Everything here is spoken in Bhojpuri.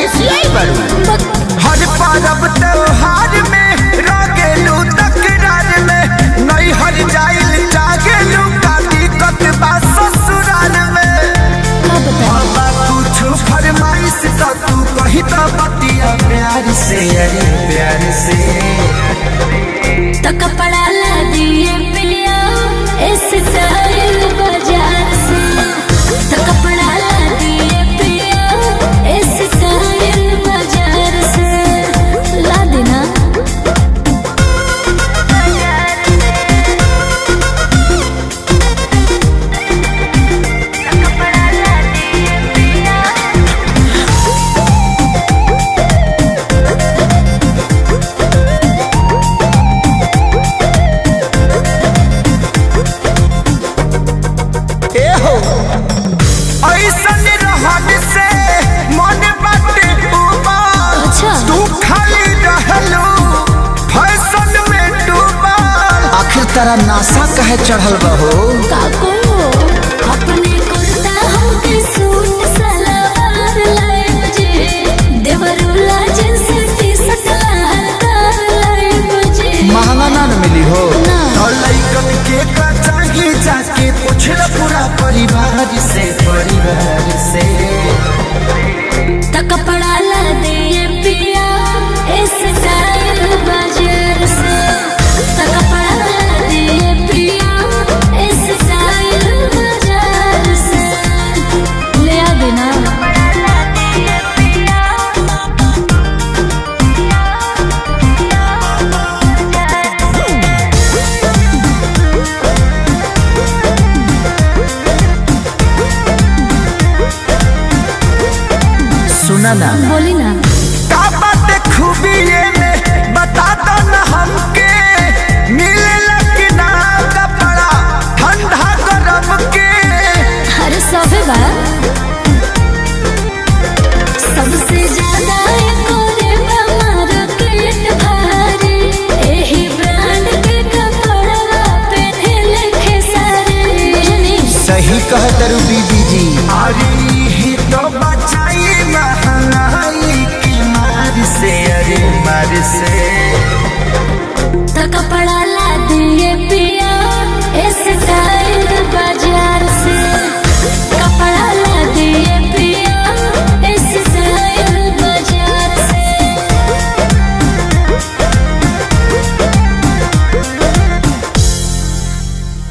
खिसियाई बड़ू। हर पर्व त्योहार में रगेलू तकरार में नहीं हर जाइल जागेलू का दिक्कत बा ससुराल में। बाबा कुछ फरमाइश तो तू कही तो बतिया प्यार से, अरे प्यार से। तो कपड़ा ला दिए पिया इस स्टाइल बाजार से। तो कपड़ा ला दिए पिया इस स्टाइल बाजार से। ला देना ऐसन रहन से मन बाटे उबाल। अच्छा। तू खाली रहलू फैशन में डूबल। आखिर तेरा नासा कहे चढ़ल बहो। काको अपने कुर्ता हमके सूट सलवार लाए मुझे। देवरुला जींस टी शर्ट लहंगा लाए मुझे। महंगा ना मिली हो ना। तो लइकन के का चाहिए जाके पूछल पूरा परिवार से, परिवार से। तो कपड़ा ला दिए पिया इस स्टाइल बाजार से। तो कपड़ा ला दिए पिया इस स्टाइल बाजार से। ले आ देना सुना ना बोली ना। का बात खूबी ये में बता दो ना हमके। मिलेला कि ना कपड़ा ठंडा गरम के। अरे सबे बा सबसे ज्यादा कोरे मार्केट भारी। एही ब्रांड के कपड़ा पहने खेसारी। सही कह तरु बीबी जी। अरे ही तो बचाई महंगाई की मार से, अरे मार से। तो कपड़ा ला दिए पिया इस